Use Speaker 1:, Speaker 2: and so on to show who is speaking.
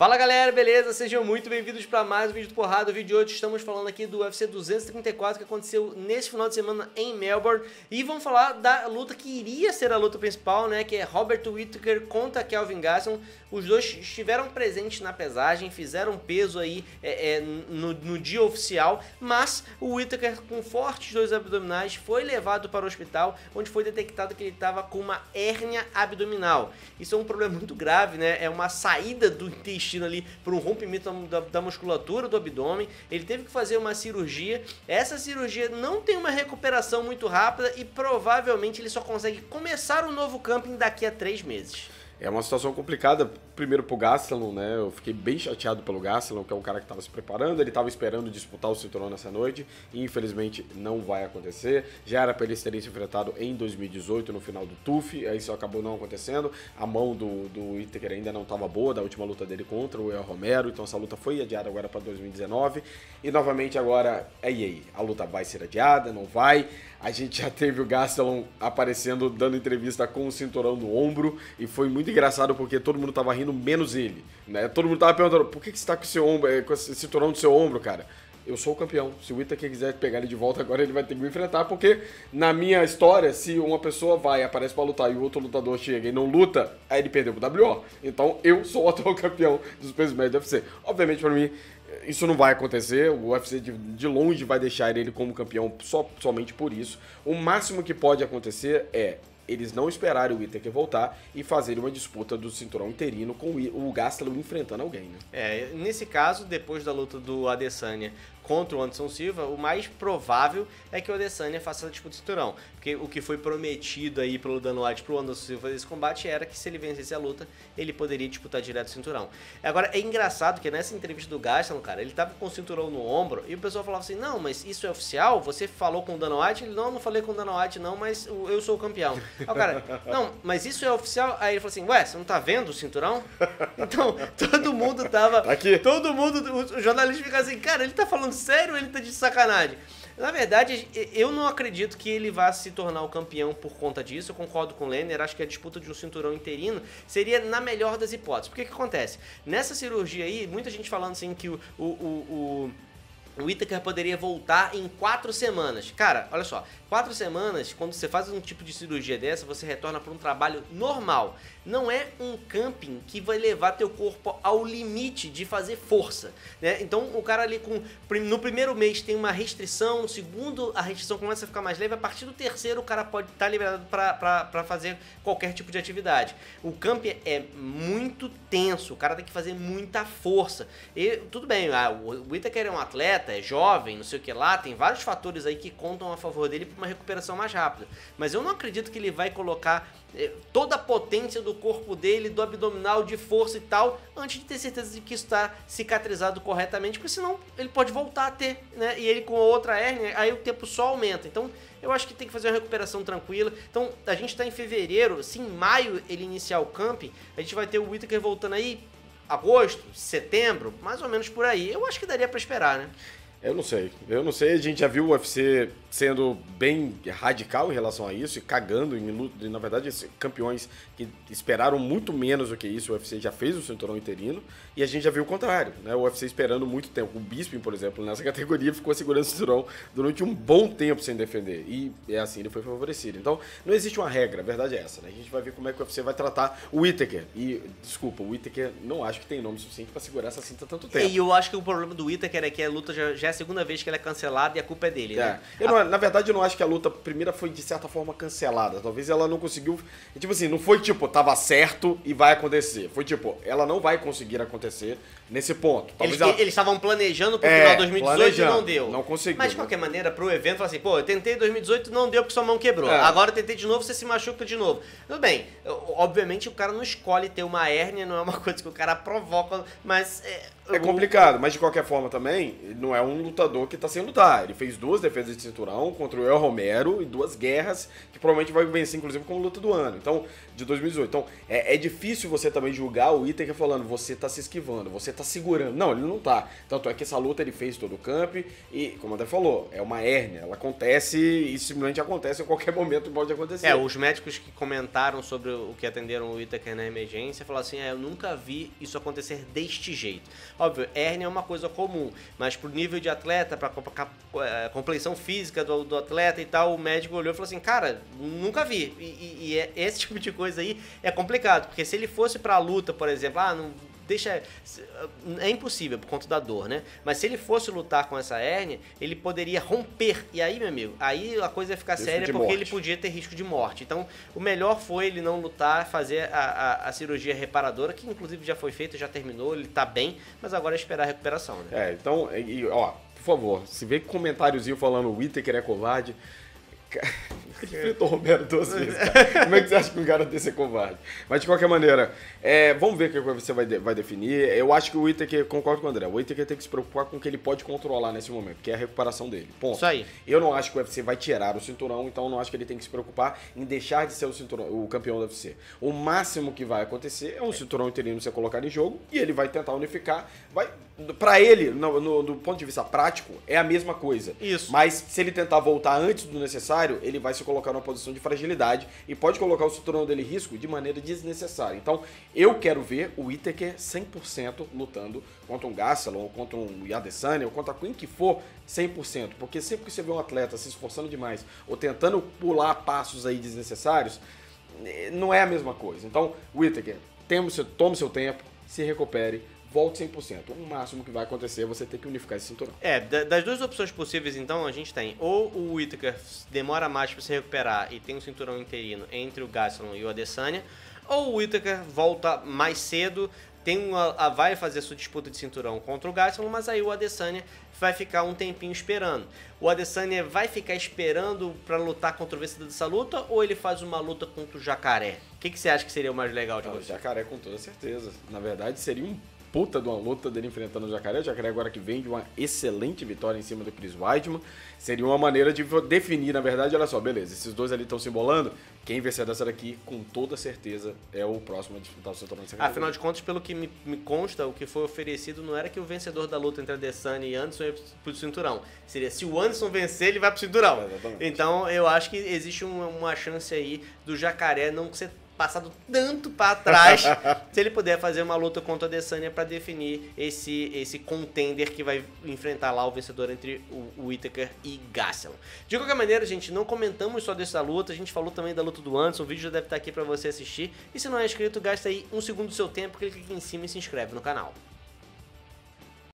Speaker 1: Fala galera, beleza? Sejam muito bem-vindos para mais um vídeo do Porrada. O vídeo de hoje estamos falando aqui do UFC 234 que aconteceu nesse final de semana em Melbourne. E vamos falar da luta que iria ser a luta principal, né? Que é Robert Whittaker contra Kelvin Gastelum. Os dois estiveram presentes na pesagem, fizeram peso aí no dia oficial. Mas o Whittaker, com fortes dores abdominais, foi levado para o hospital, onde foi detectado que ele estava com uma hérnia abdominal. Isso é um problema muito grave, né? É uma saída do intestino ali por um rompimento da musculatura do abdômen. Ele teve que fazer uma cirurgia. Essa cirurgia não tem uma recuperação muito rápida e provavelmente ele só consegue começar um novo camping daqui a 3 meses.
Speaker 2: É uma situação complicada, primeiro pro Gastelum, né? Eu fiquei bem chateado pelo Gastelum, que é um cara que estava se preparando, ele estava esperando disputar o cinturão nessa noite, e infelizmente não vai acontecer. Já era para eles terem se enfrentado em 2018, no final do TUF, aí isso acabou não acontecendo. A mão do Whittaker ainda não estava boa, da última luta dele contra o El Romero, então essa luta foi adiada agora para 2019. E novamente agora, e aí? A luta vai ser adiada, não vai? A gente já teve o Gastelum aparecendo, dando entrevista com o cinturão no ombro, e foi muito engraçado porque todo mundo tava rindo, menos ele, né? Todo mundo tava perguntando, por que você tá com esse ombro, com esse cinturão no seu ombro, cara? Eu sou o campeão. Se o Whittaker quiser pegar ele de volta agora, ele vai ter que me enfrentar, porque na minha história, se uma pessoa vai, aparece pra lutar e o outro lutador chega e não luta, aí ele perdeu pro WO. Então eu sou o atual campeão dos pesos médios do UFC. Obviamente, pra mim, isso não vai acontecer, o UFC de longe vai deixar ele como campeão somente por isso. O máximo que pode acontecer é eles não esperarem o Whittaker voltar e fazerem uma disputa do cinturão interino com o Gastelum enfrentando alguém, né?
Speaker 1: Nesse caso, depois da luta do Adesanya contra o Anderson Silva, o mais provável é que o Adesanya faça a disputa do cinturão. Porque o que foi prometido aí pelo Dana White pro Anderson Silva desse combate era que se ele vencesse a luta, ele poderia disputar direto o cinturão. Agora, é engraçado que nessa entrevista do Gastelum, cara, ele tava com o cinturão no ombro e o pessoal falava assim, não, mas isso é oficial? Você falou com o Dana White? Ele, não falei com o Dana White não, mas eu sou o campeão. Aí o cara, não, mas isso é oficial? Aí ele falou assim, ué, você não tá vendo o cinturão? Então, todo mundo tava...
Speaker 2: Aqui.
Speaker 1: Todo mundo, o jornalista fica assim, cara, ele tá falando sério ou ele tá de sacanagem? Na verdade, eu não acredito que ele vá se tornar o campeão por conta disso. Eu concordo com o Lenner, acho que a disputa de um cinturão interino seria na melhor das hipóteses. Porque que acontece? Nessa cirurgia aí, muita gente falando assim que o Whittaker poderia voltar em 4 semanas. Cara, olha só, 4 semanas, quando você faz um tipo de cirurgia dessa, você retorna para um trabalho normal. Não é um camping que vai levar teu corpo ao limite de fazer força, né? Então o cara ali no primeiro mês tem uma restrição, no segundo a restrição começa a ficar mais leve, a partir do terceiro o cara pode estar liberado para fazer qualquer tipo de atividade. O camping é muito tenso, o cara tem que fazer muita força. E tudo bem, o Whittaker é um atleta, é jovem, não sei o que lá, tem vários fatores aí que contam a favor dele para uma recuperação mais rápida. Mas eu não acredito que ele vai colocar toda a potência do corpo dele, do abdominal, de força e tal, antes de ter certeza de que isso está cicatrizado corretamente, porque senão ele pode voltar a ter, né? E ele com outra hérnia, aí o tempo só aumenta. Então eu acho que tem que fazer uma recuperação tranquila. Então a gente está em fevereiro, se em maio ele iniciar o camping, a gente vai ter o Whittaker voltando aí agosto, setembro, mais ou menos por aí. Eu acho que daria para esperar, né?
Speaker 2: Eu não sei, a gente já viu o UFC sendo bem radical em relação a isso e cagando em luta, na verdade, campeões que esperaram muito menos do que isso, o UFC já fez o cinturão interino e a gente já viu o contrário, né? O UFC esperando muito tempo, o Bisping, por exemplo, nessa categoria ficou segurando o cinturão durante um bom tempo sem defender e é assim, ele foi favorecido. Então, não existe uma regra, a verdade é essa, né? A gente vai ver como é que o UFC vai tratar o Whittaker e, desculpa, o Whittaker não acho que tem nome suficiente para segurar essa cinta tanto tempo.
Speaker 1: E eu acho que o problema do Whittaker é que a luta já é a segunda vez que ela é cancelada e a culpa é dele, né?
Speaker 2: Na verdade, eu não acho que a luta primeira foi, de certa forma, cancelada. Talvez ela não conseguiu... Tipo assim, não foi tipo, tava certo e vai acontecer. Foi tipo, ela não vai conseguir acontecer nesse ponto.
Speaker 1: Eles estavam planejando pro final de 2018 e não deu.
Speaker 2: Não conseguiu.
Speaker 1: Mas, de qualquer maneira, pro evento, fala assim, pô, eu tentei em 2018 não deu porque sua mão quebrou. Agora eu tentei de novo, você se machuca de novo. Tudo bem, obviamente o cara não escolhe ter uma hérnia, não é uma coisa que o cara provoca, mas
Speaker 2: É complicado, mas de qualquer forma também, ele não é um lutador que tá sem lutar. Ele fez 2 defesas de cinturão contra o El Romero e 2 guerras que provavelmente vai vencer, inclusive, como luta do ano. Então, de 2018. Então, é difícil você também julgar o Whittaker falando, você tá se esquivando, você tá segurando. Não, ele não tá. Tanto é que essa luta ele fez todo o camp e, como até falou, é uma hérnia. Ela acontece e simplesmente acontece, a qualquer momento pode acontecer.
Speaker 1: Os médicos que comentaram sobre o que atenderam o Whittaker na emergência falaram assim, eu nunca vi isso acontecer deste jeito. Óbvio, hérnia é uma coisa comum, mas pro nível de atleta, pra compleição física do atleta e tal, o médico olhou e falou assim, cara, nunca vi. E esse tipo de coisa aí é complicado, porque se ele fosse pra luta, por exemplo, não deixa... É impossível por conta da dor, né? Mas se ele fosse lutar com essa hérnia, ele poderia romper. E aí, meu amigo, aí a coisa ia ficar séria porque
Speaker 2: morte.
Speaker 1: ele podia ter risco de morte. Então, o melhor foi ele não lutar, fazer a cirurgia reparadora, que inclusive já foi feita, já terminou, ele tá bem, mas agora é esperar a recuperação, né?
Speaker 2: Então, por favor, se vê comentáriozinho falando o Whittaker é covarde... Ele enfrentou o Romero 2 vezes, cara. Como é que você acha que um cara desse é covarde? Mas de qualquer maneira, vamos ver o que você vai definir. Eu acho que o Whittaker, concordo com o André, o Whittaker tem que se preocupar com o que ele pode controlar nesse momento, que é a recuperação dele. Ponto.
Speaker 1: Isso aí.
Speaker 2: Eu não acho que o UFC vai tirar o cinturão, então eu não acho que ele tem que se preocupar em deixar de ser o campeão do UFC. O máximo que vai acontecer é um cinturão interino ser colocado em jogo e ele vai tentar unificar. Pra ele, do ponto de vista prático, é a mesma coisa.
Speaker 1: Isso.
Speaker 2: Mas se ele tentar voltar antes do necessário, ele vai se colocar numa posição de fragilidade e pode colocar o cinturão dele em risco de maneira desnecessária. Então, eu quero ver o Whittaker 100% lutando contra um Gastelum, ou contra um Adesanya, ou contra quem que for, 100%. Porque sempre que você vê um atleta se esforçando demais ou tentando pular passos aí desnecessários, não é a mesma coisa. Então, Whittaker, tome seu tempo, se recupere, volte 100%. O máximo que vai acontecer é você ter que unificar esse cinturão.
Speaker 1: Das duas opções possíveis, então, a gente tem ou o Whittaker demora mais para se recuperar e tem um cinturão interino entre o Gastelum e o Adesanya, ou o Whittaker volta mais cedo, vai fazer sua disputa de cinturão contra o Gastelum, mas aí o Adesanya vai ficar um tempinho esperando. O Adesanya vai ficar esperando para lutar contra o vencedor dessa luta, ou ele faz uma luta contra o Jacaré? O que você acha que seria o mais legal de você?
Speaker 2: O Jacaré, com toda certeza. Na verdade, seria um puta de uma luta dele enfrentando o Jacaré. O Jacaré agora que vem de uma excelente vitória em cima do Chris Weidman. Seria uma maneira de definir, na verdade, olha só, beleza, esses dois ali estão se embolando, quem vencer dessa daqui, com toda certeza, é o próximo a disputar o cinturão de secretário.
Speaker 1: Afinal de contas, pelo que me consta, o que foi oferecido não era que o vencedor da luta entre Adesanya e Anderson ia pro cinturão. Seria, se o Anderson vencer, ele vai pro cinturão. Então, eu acho que existe uma chance aí do Jacaré não ser passado tanto para trás, se ele puder fazer uma luta contra o Adesanya para definir esse contender que vai enfrentar lá o vencedor entre o Whittaker e Gastelum. De qualquer maneira, gente, não comentamos só dessa luta, a gente falou também da luta do Anderson, o vídeo já deve estar aqui para você assistir, e se não é inscrito, gasta aí 1 segundo do seu tempo, clica aqui em cima e se inscreve no canal.